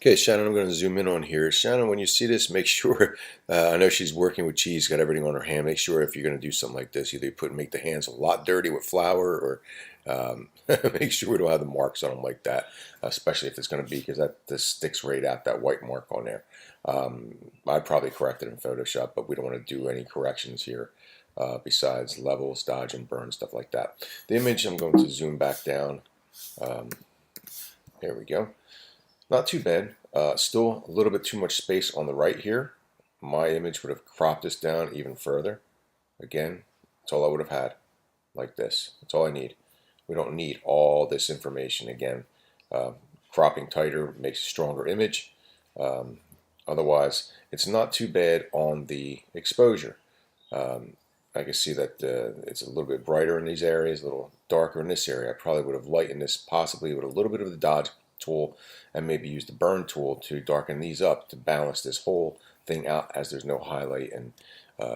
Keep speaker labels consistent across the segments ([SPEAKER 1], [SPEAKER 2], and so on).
[SPEAKER 1] Okay, Shannon, I'm going to zoom in on here. Shannon, when you see this, make sure, I know she's working with cheese, got everything on her hand. Make sure if you're going to do something like this, either make the hands a lot dirty with flour or make sure we don't have the marks on them like that, especially if it's going to be, because this sticks right out, that white mark on there. I'd probably correct it in Photoshop, but we don't want to do any corrections here besides levels, dodge, and burn, stuff like that. The image, I'm going to zoom back down. There we go. Not too bad. Still a little bit too much space on the right here. My image would have cropped this down even further. Again, that's all I would have had, like this. That's all I need. We don't need all this information. Again, cropping tighter makes a stronger image. Otherwise, it's not too bad on the exposure. I can see that it's a little bit brighter in these areas, a little darker in this area. I probably would have lightened this possibly with a little bit of the dodge tool and maybe use the burn tool to darken these up to balance this whole thing out as there's no highlight and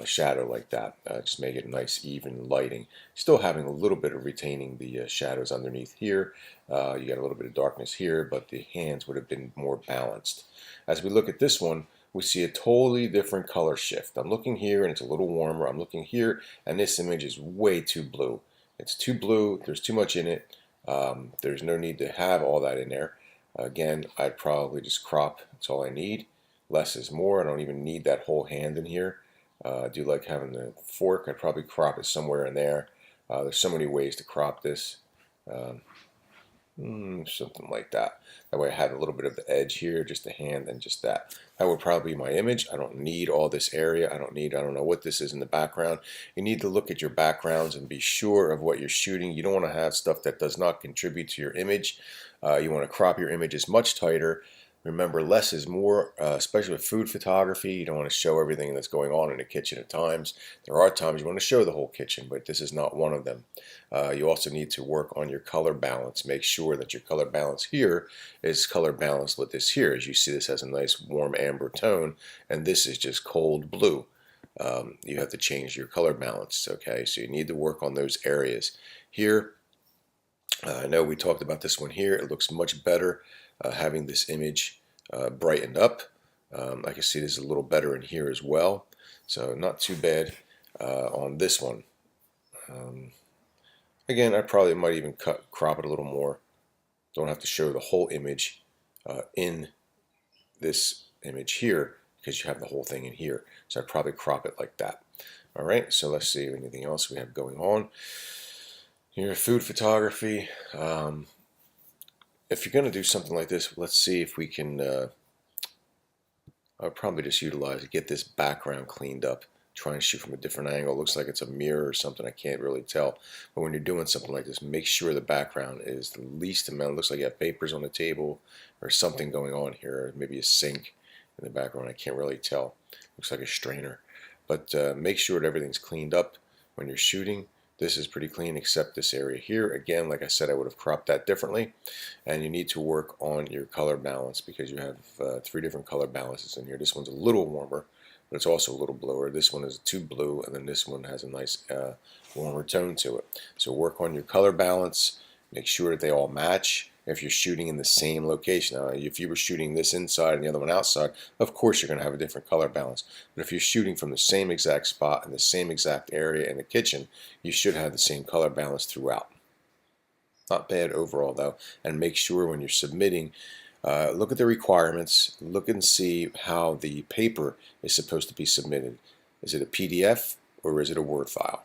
[SPEAKER 1] shadow like that. Just make it nice even lighting, still having a little bit of retaining the shadows underneath here. You got a little bit of darkness here, but the hands would have been more balanced. As we look at this one, we see a totally different color shift. I'm looking here and it's a little warmer. I'm looking here and this image is way too blue. It's too blue, there's too much in it. There's no need to have all that in there. Again, I'd probably just crop. That's all I need. Less is more. I don't even need that whole hand in here. I do like having the fork. I'd probably crop it somewhere in there. There's so many ways to crop this. Something like that. That way I have a little bit of the edge here, just the hand and just that. That would probably be my image. I don't need all this area. I don't know what this is in the background. You need to look at your backgrounds and be sure of what you're shooting. You don't want to have stuff that does not contribute to your image. You want to crop your images much tighter. Remember, less is more, especially with food photography. You don't want to show everything that's going on in the kitchen at times. There are times you want to show the whole kitchen, but this is not one of them. You also need to work on your color balance. Make sure that your color balance here is color balanced with this here. As you see, this has a nice warm amber tone, and this is just cold blue. You have to change your color balance, okay? So you need to work on those areas. Here, I know we talked about this one here. It looks much better having this image brightened up. I can see this a little better in here as well. So not too bad on this one. Again, I probably might even crop it a little more. Don't have to show the whole image in this image here because you have the whole thing in here. So I'd probably crop it like that. All right, so let's see anything else we have going on. Here, food photography. If you're going to do something like this, let's see if we can, I'll probably just utilize get this background cleaned up. Try and shoot from a different angle. It looks like it's a mirror or something. I can't really tell. But when you're doing something like this, make sure the background is the least amount. It looks like you have papers on the table or something going on here. Maybe a sink in the background. I can't really tell. Looks like a strainer. But make sure that everything's cleaned up when you're shooting. This is pretty clean except this area here. Again, like I said, I would have cropped that differently. And you need to work on your color balance because you have 3 different color balances in here. This one's a little warmer, but it's also a little bluer. This one is too blue, and then this one has a nice warmer tone to it. So work on your color balance. Make sure that they all match. If you're shooting in the same location, now if you were shooting this inside and the other one outside, of course you're going to have a different color balance. But if you're shooting from the same exact spot in the same exact area in the kitchen, you should have the same color balance throughout. Not bad overall though. And make sure when you're submitting, look at the requirements, look and see how the paper is supposed to be submitted. Is it a PDF or is it a Word file?